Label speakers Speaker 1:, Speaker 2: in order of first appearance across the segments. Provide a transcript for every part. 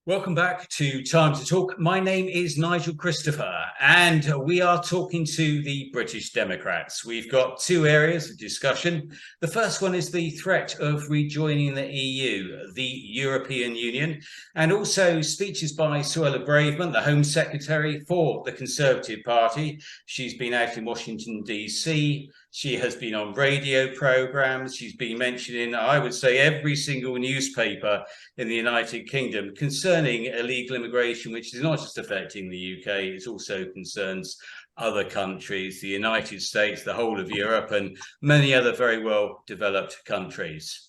Speaker 1: Welcome back to Time to Talk. My name is Nigel Christopher, and we are talking to the British Democrats. We've got two areas of discussion. The first one is the threat of rejoining the EU, the European Union, and also speeches by Suella Braverman, the Home Secretary for the Conservative Party. She's been out in Washington, D.C. She has been on radio programmes. She's been mentioned in, I would say, every single newspaper in the United Kingdom concerning illegal immigration, which is not just affecting the UK, it also concerns other countries, the United States, the whole of Europe, and many other very well developed countries.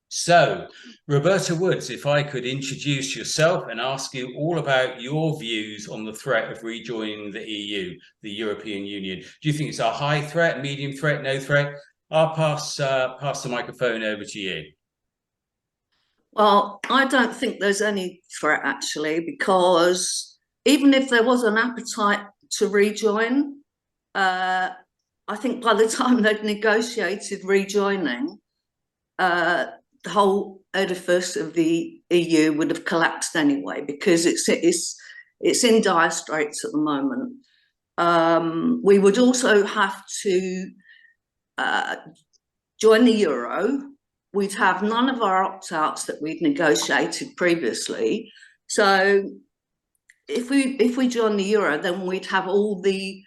Speaker 1: So, Roberta Woods, if I could introduce yourself and ask you all about your views on the threat of rejoining the EU, the European Union. Do you think it's a high threat, medium threat, no threat? I'll pass the microphone over to you.
Speaker 2: Well, I don't think there's any threat, actually, because even if there was an appetite to rejoin, I think by the time they'd negotiated rejoining, the whole edifice of the EU would have collapsed anyway, because it's in dire straits at the moment. We would also have to join the euro. We'd have none of our opt-outs that we'd negotiated previously. So if we join the euro, then we'd have all the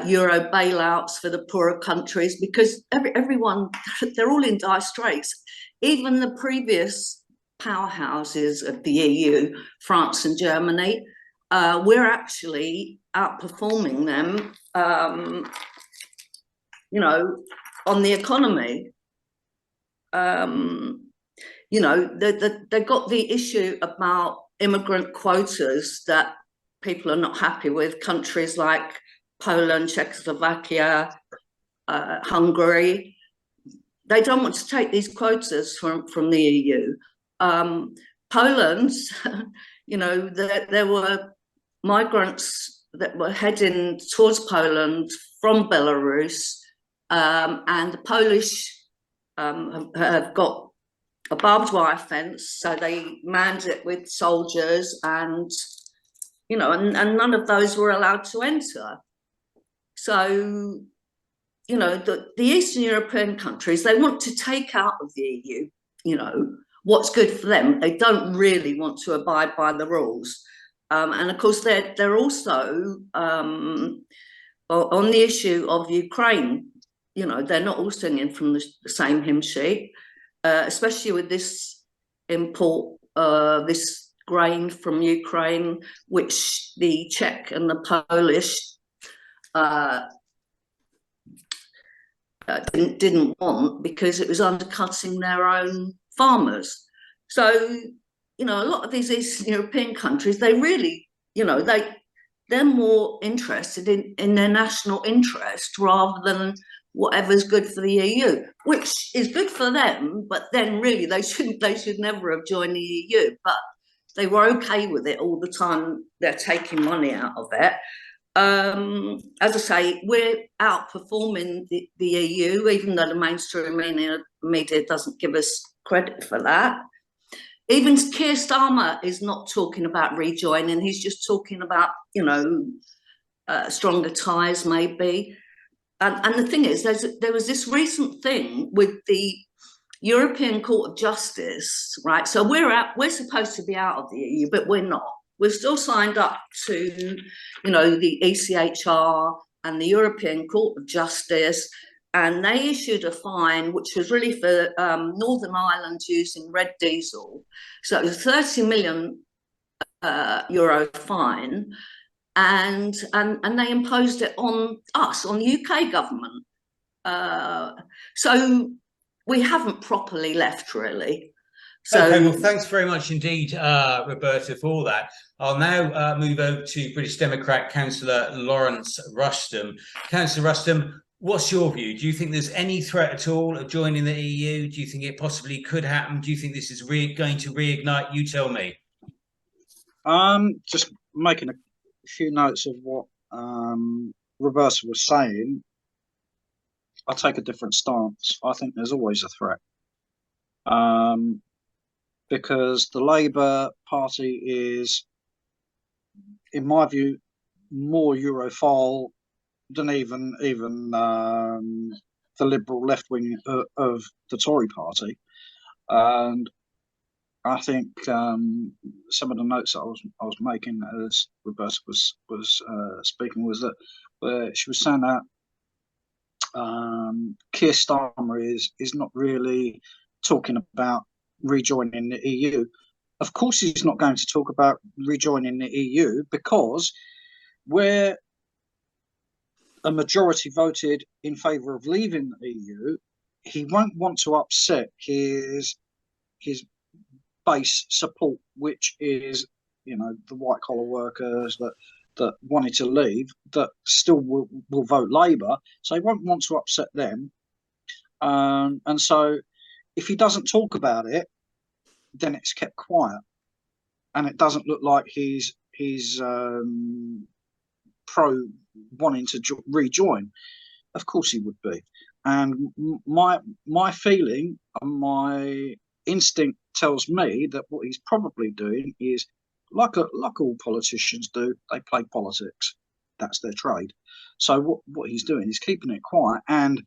Speaker 2: euro bailouts for the poorer countries, because everyone, they're all in dire straits. Even the previous powerhouses of the EU, France and Germany, we're actually outperforming them, you know, on the economy. You know, they got the issue about immigrant quotas that people are not happy with. Countries like Poland, Czechoslovakia, Hungary, they don't want to take these quotas from the EU. Poland, you know, there were migrants that were heading towards Poland from Belarus, and the Polish have got a barbed wire fence, so they manned it with soldiers, and you know, and none of those were allowed to enter. So, you know, the Eastern European countries, they want to take out of the EU, you know, what's good for them. They don't really want to abide by the rules. And of course, they're also on the issue of Ukraine. You know, they're not all singing from the same hymn sheet, especially with this import, this grain from Ukraine, which the Czech and the Polish didn't want, because it was undercutting their own farmers. So, you know, a lot of these Eastern European countries, they really, you know, they're more interested in their national interest rather than whatever's good for the EU, which is good for them, but then really they should never have joined the EU. But they were okay with it all the time. They're taking money out of it. As I say, we're outperforming the EU, even though the mainstream media doesn't give us credit for that. Even Keir Starmer is not talking about rejoining. He's just talking about, you know, stronger ties maybe. And the thing is, there was this recent thing with the European Court of Justice, right? So we're supposed to be out of the EU, but we're not. We're still signed up to, you know, the ECHR and the European Court of Justice, and they issued a fine which was really for Northern Ireland using red diesel. So it was a 30 million euro fine, and they imposed it on us, on the UK government. So we haven't properly left, really. So,
Speaker 1: okay, well, thanks very much indeed, Roberta, for that. I'll now move over to British Democrat Councillor Lawrence Rustem. Councillor Rustem, what's your view? Do you think there's any threat at all of joining the EU? Do you think it possibly could happen? Do you think this is going to reignite? You tell me.
Speaker 3: Just making a few notes of what Roberta was saying. I'll take a different stance. I think there's always a threat. because the Labour Party is, in my view, more Europhile than even the liberal left wing of the Tory Party. And I think some of the notes that I was making as Roberta was speaking was that she was saying that Keir Starmer is not really talking about rejoining the EU. Of course, he's not going to talk about rejoining the EU, because where a majority voted in favour of leaving the EU, he won't want to upset his base support, which is, you know, the white collar workers that wanted to leave, that still will vote Labour. So he won't want to upset them. And so if he doesn't talk about it, then it's kept quiet, and it doesn't look like he's pro wanting to rejoin. Of course he would be. And my feeling and my instinct tells me that what he's probably doing is, like all politicians do, they play politics. That's their trade. So what he's doing is keeping it quiet. And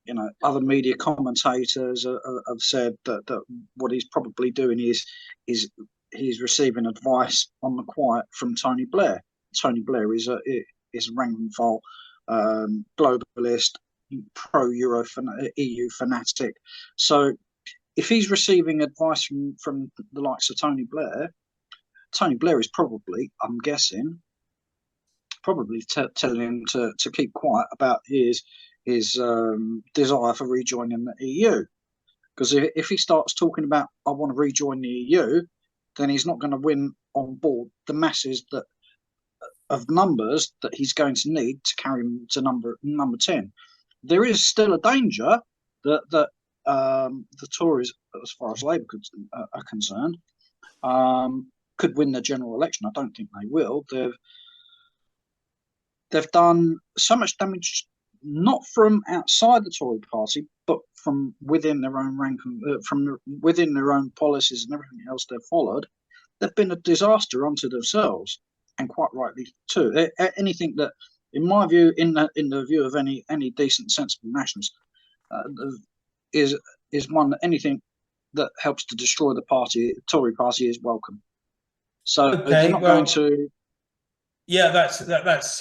Speaker 3: you know, other media commentators have said that what he's probably doing is he's receiving advice on the quiet from Tony Blair. Tony Blair is a rank and file globalist, pro-Euro EU fanatic. So if he's receiving advice from the likes of Tony Blair is probably, I'm guessing, telling him to keep quiet about his desire for rejoining the EU. Because if he starts talking about, I want to rejoin the EU, then he's not going to win on board the masses of numbers that he's going to need to carry him to number 10. There is still a danger that the Tories, as far as Labour are concerned, could win the general election. I don't think they will. They've done so much damage, not from outside the Tory party, but from within their own rank, from within their own policies and everything else they've followed. They've been a disaster unto themselves, and quite rightly too. Anything that, in my view, in the view of any decent, sensible nationalist, is one that anything that helps to destroy the Tory party, is welcome. So they're not going to.
Speaker 1: Yeah, that's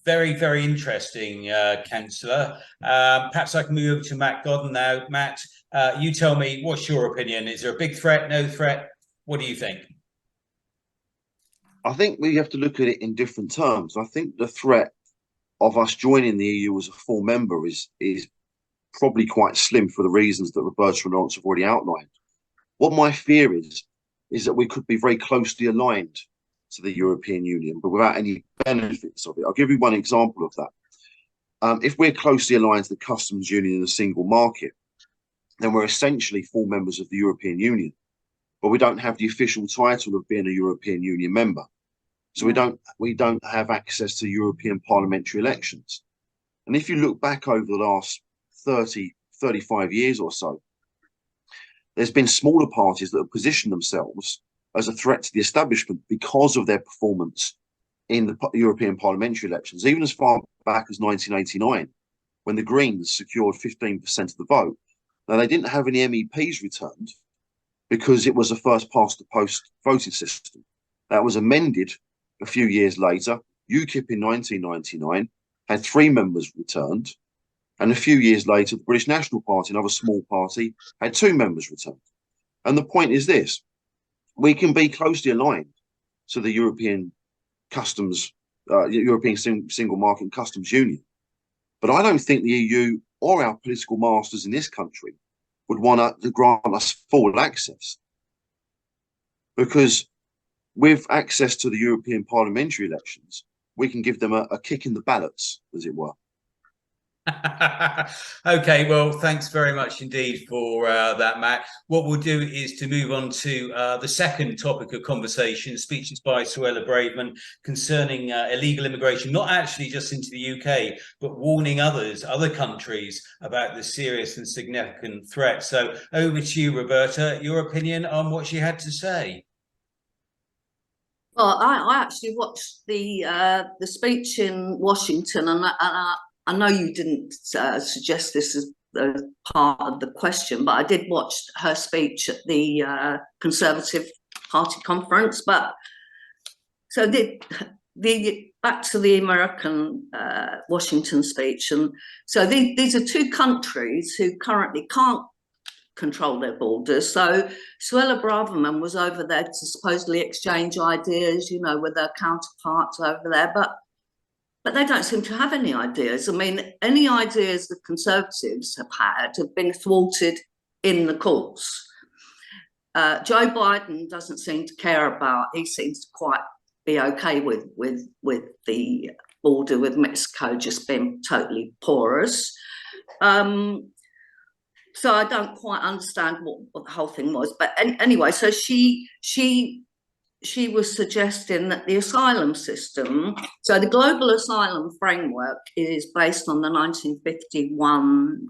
Speaker 1: very, very interesting, Councillor. Perhaps I can move over to Matt Godden now. Matt, you tell me, what's your opinion? Is there a big threat, no threat? What do you think?
Speaker 4: I think we have to look at it in different terms. I think the threat of us joining the EU as a full member is probably quite slim for the reasons that Roberta and Lawrence have already outlined. What my fear is that we could be very closely aligned to the European Union, but without any benefits of it. I'll give you one example of that. If we're closely aligned to the customs union and the single market, then we're essentially full members of the European Union, but we don't have the official title of being a European Union member. So we don't have access to European parliamentary elections. And if you look back over the last 30, 35 years or so, there's been smaller parties that have positioned themselves as a threat to the establishment because of their performance in the European parliamentary elections, even as far back as 1989, when the Greens secured 15% of the vote. Now, they didn't have any MEPs returned because it was a first past the post voting system. That was amended a few years later. UKIP in 1999 had 3 members returned, and a few years later, the British National Party, another small party, had 2 members returned. And the point is this: we can be closely aligned to the European customs, European single market and customs union, but I don't think the EU or our political masters in this country would want to grant us full access, because with access to the European parliamentary elections, we can give them a kick in the ballots, as it were.
Speaker 1: Okay, well, thanks very much indeed for that, Matt. What we'll do is to move on to the second topic of conversation, speeches by Suella Braverman concerning illegal immigration, not actually just into the UK, but warning other countries about the serious and significant threat. So over to you, Roberta, your opinion on what she had to say.
Speaker 2: Well, I actually watched the speech in Washington, and I know you didn't suggest this as part of the question, but I did watch her speech at the Conservative Party conference. But so the back to the American Washington speech, and so these are two countries who currently can't control their borders. So Suella Braverman was over there to supposedly exchange ideas, you know, with their counterparts over there, but they don't seem to have any ideas. I mean, any ideas the Conservatives have been thwarted in the courts. Joe Biden doesn't seem to care about, he seems to quite be okay with the border with Mexico just being totally porous. So I don't quite understand what the whole thing was. But anyway, so she was suggesting that the asylum system, so the global asylum framework is based on the 1951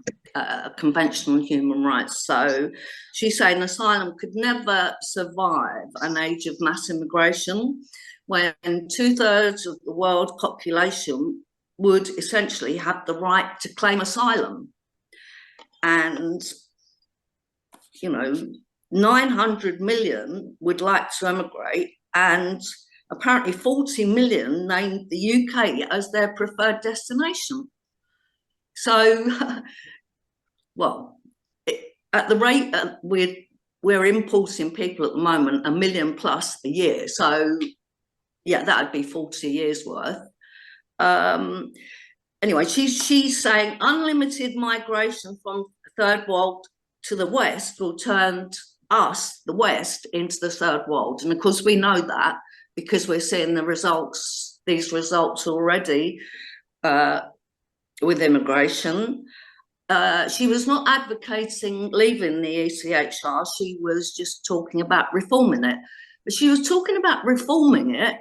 Speaker 2: Convention on Human Rights. So she's saying asylum could never survive an age of mass immigration when 2/3 of the world population would essentially have the right to claim asylum. And, you know, 900 million would like to emigrate, and apparently 40 million named the UK as their preferred destination. So, well, at the rate we're importing people at the moment, 1 million plus a year. So, yeah, that would be 40 years worth. Anyway, she's saying unlimited migration from the third world to the West will turn us, the West, into the third world. And of course, we know that because we're seeing these results already with immigration. She was not advocating leaving the ECHR. She was just talking about reforming it. But she was talking about reforming it,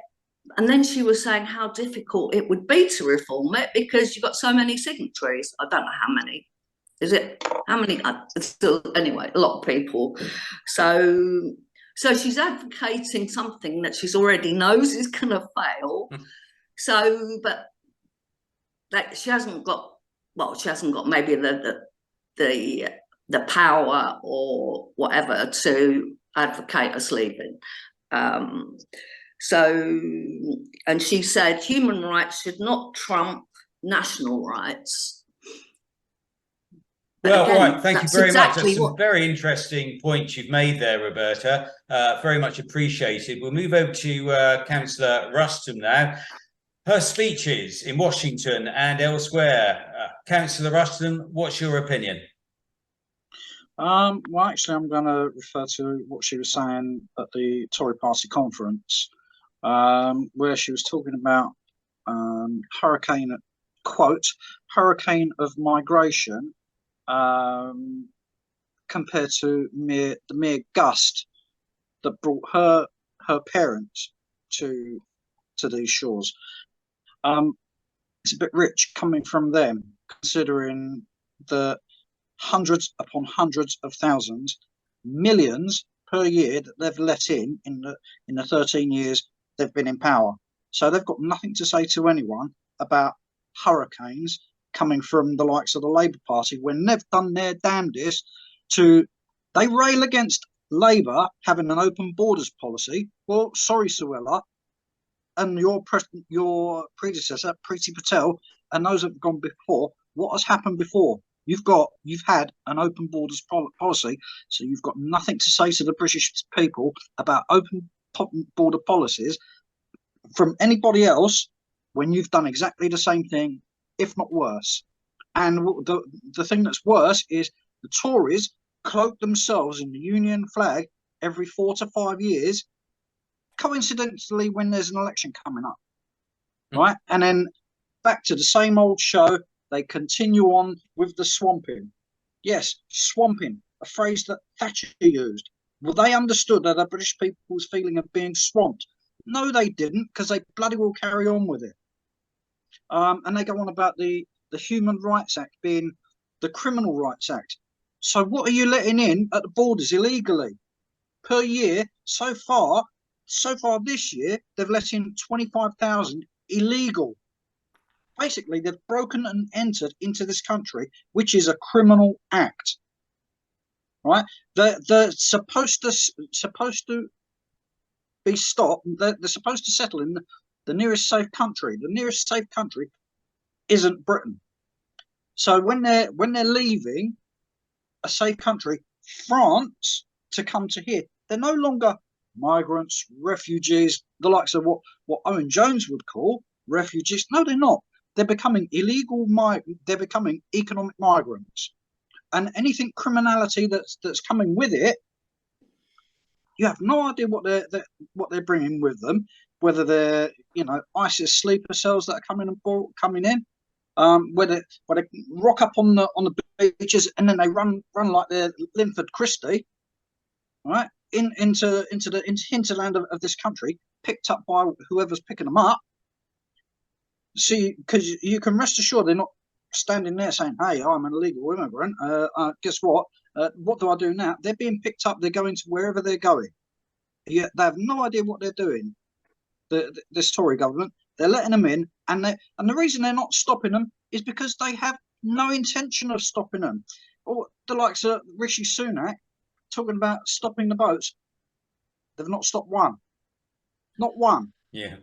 Speaker 2: and then she was saying how difficult it would be to reform it because you've got so many signatories. I don't know how many. Is it? How many? Still, anyway, a lot of people. So she's advocating something that she's already knows is going to fail. So, but that she hasn't got. Well, she hasn't got maybe the power or whatever to advocate us leaving. So, and she said human rights should not trump national rights.
Speaker 1: Well, again, all right, thank you very much. That's some very interesting points you've made there, Roberta. Very much appreciated. We'll move over to Councillor Rustem now. Her speeches in Washington and elsewhere. Councillor Rustem, what's your opinion?
Speaker 3: Well, actually, I'm going to refer to what she was saying at the Tory Party conference, where she was talking about hurricane, quote, hurricane of migration compared to the mere gust that brought her parents to these shores. It's a bit rich coming from them, considering the hundreds upon hundreds of thousands, millions per year that they've let in the 13 years they've been in power. So they've got nothing to say to anyone about hurricanes coming from the likes of the Labour Party when they've done their damnedest they rail against Labour having an open borders policy. Well, sorry, Suella, and your predecessor, Priti Patel, and those that have gone before, what has happened before? You've had an open borders policy, so you've got nothing to say to the British people about open border policies from anybody else when you've done exactly the same thing, if not worse. And the thing that's worse is the Tories cloak themselves in the Union flag every 4 to 5 years, coincidentally when there's an election coming up, right? And then back to the same old show. they continue on with the swamping. Yes, swamping, a phrase that Thatcher used. Well, they understood that the British people's feeling of being swamped. No, they didn't, because they bloody well carry on with it. And they go on about the Human Rights Act being the Criminal Rights Act. So what are you letting in at the borders illegally? Per year, so far this year, they've let in 25,000 illegal. Basically, they've broken and entered into this country, which is a criminal act. Right? They're supposed to be stopped. They're supposed to settle in the nearest safe country. The nearest safe country isn't Britain. So when they're leaving a safe country, France, to come to here, they're no longer migrants, refugees, the likes of what Owen Jones would call refugees. No, they're not. They're becoming they're becoming economic migrants. And anything criminality that's coming with it, you have no idea what they're bringing with them. Whether they're ISIS sleeper cells that are coming in, where they rock up on the beaches and then they run like they're Linford Christie, right, into the hinterland of this country, picked up by whoever's picking them up. See, because you can rest assured they're not standing there saying, "Hey, I'm an illegal immigrant. Guess what? What do I do now?" They're being picked up. They're going to wherever they're going. Yet they have no idea what they're doing. This Tory government, they're letting them in, and the reason they're not stopping them is because they have no intention of stopping them. Or the likes of Rishi Sunak talking about stopping the boats. They've not stopped one. Not one.
Speaker 1: Yeah.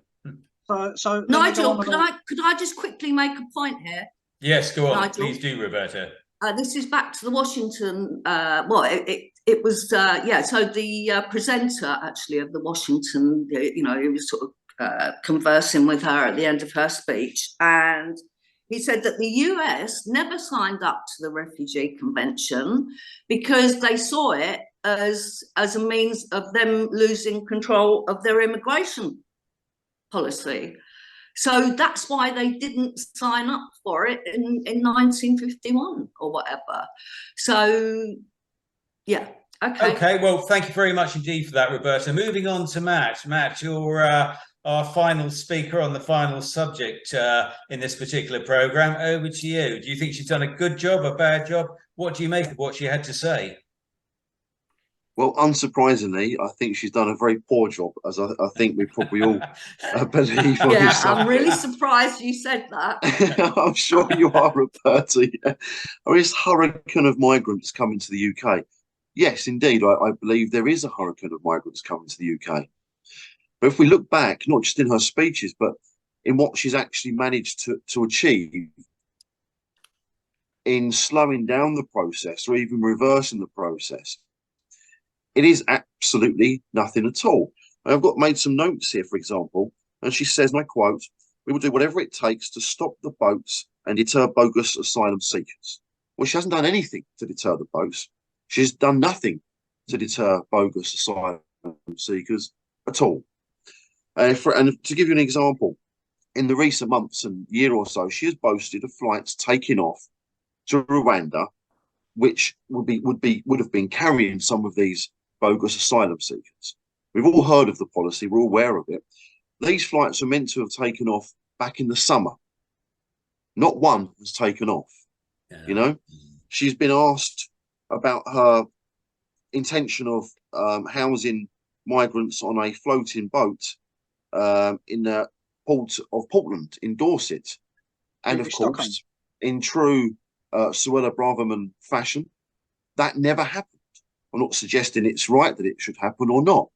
Speaker 3: So
Speaker 2: Nigel, could I just quickly make a point here?
Speaker 1: Yes, go on.
Speaker 2: Nigel?
Speaker 1: Please do, Roberta.
Speaker 2: This is back to the Washington. It was So the presenter actually of the Washington, he was sort of conversing with her at the end of her speech, and he said that the US never signed up to the Refugee Convention because they saw it as a means of them losing control of their immigration policy. So that's why they didn't sign up for it in 1951 or whatever. So, yeah, okay.
Speaker 1: Okay, well, thank you very much indeed for that, Roberta. Moving on to Matt. Matt, you're our final speaker on the final subject in this particular programme. Over to you. Do you think she's done a good job, a bad job? What do you make of what she had to say?
Speaker 4: Well, unsurprisingly, I think she's done a very poor job, as I think we probably all believe on
Speaker 2: Yeah,
Speaker 4: this.
Speaker 2: I'm really surprised you said that.
Speaker 4: I'm sure you are, Roberta. Yeah. I mean, this hurricane of migrants coming to the UK. Yes, indeed, I believe there is a hurricane of migrants coming to the UK. But if we look back, not just in her speeches, but in what she's actually managed to achieve in slowing down the process or even reversing the process, it is absolutely nothing at all. I've made some notes here, for example, and she says, and I quote, "We will do whatever it takes to stop the boats and deter bogus asylum seekers." Well, she hasn't done anything to deter the boats. She's done nothing to deter bogus asylum seekers at all. And to give you an example, in the recent months and year or so, she has boasted of flights taking off to Rwanda, which would have been carrying some of these bogus asylum seekers. We've all heard of the policy, we're all aware of it. These flights are meant to have taken off back in the summer. Not one has taken off. Yeah. She's been asked about her intention of housing migrants on a floating boat in the port of Portland in Dorset. And of course, in true Suella Braverman fashion, that never happened. I'm not suggesting it's right that it should happen or not.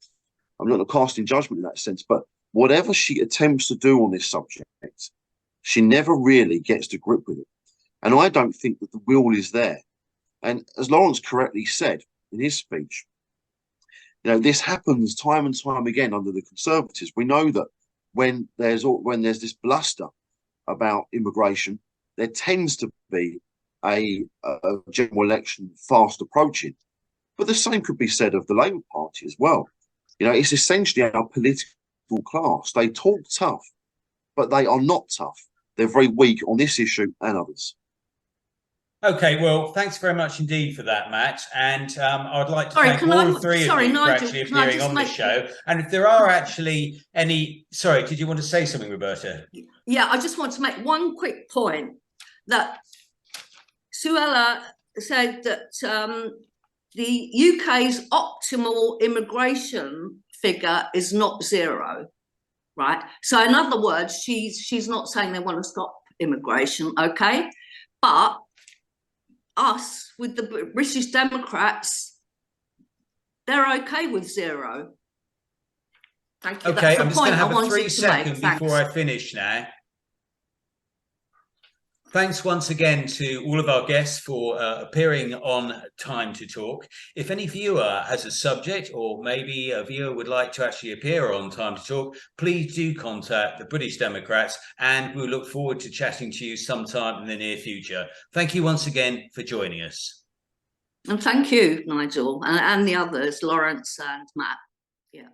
Speaker 4: I'm not casting judgment in that sense, but whatever she attempts to do on this subject, she never really gets to grip with it. And I don't think that the will is there. And as Lawrence correctly said in his speech, this happens time and time again under the Conservatives. We know that when there's this bluster about immigration, there tends to be a general election fast approaching. But the same could be said of the Labour Party as well. It's essentially our political class. They talk tough, but they are not tough. they're very weak on this issue and others.
Speaker 1: Okay, well, thanks very much indeed for that, Matt. And I'd like to
Speaker 2: Sorry,
Speaker 1: thank
Speaker 2: can
Speaker 1: all
Speaker 2: I-
Speaker 1: three
Speaker 2: sorry,
Speaker 1: of you for
Speaker 2: Nigel,
Speaker 1: actually
Speaker 2: can I
Speaker 1: appearing
Speaker 2: just
Speaker 1: on the
Speaker 2: make-
Speaker 1: show. And if there are actually any, sorry, did you want to say something, Roberta?
Speaker 2: Yeah, I just want to make one quick point that Suella said that the UK's optimal immigration figure is not 0, right? So in other words, she's not saying they want to stop immigration, okay? But us, with the British Democrats, they're okay with 0. Thank you.
Speaker 1: Okay,
Speaker 2: That's the
Speaker 1: I'm just going
Speaker 2: point
Speaker 1: to
Speaker 2: I
Speaker 1: have a
Speaker 2: wanted
Speaker 1: 3
Speaker 2: to make.
Speaker 1: second before
Speaker 2: Thanks.
Speaker 1: I finish now. Thanks once again to all of our guests for appearing on Time to Talk. If any viewer has a subject, or maybe a viewer would like to actually appear on Time to Talk, please do contact the British Democrats, and we'll look forward to chatting to you sometime in the near future. Thank you once again for joining us.
Speaker 2: And thank you, Nigel, and the others, Lawrence and Matt. Yeah.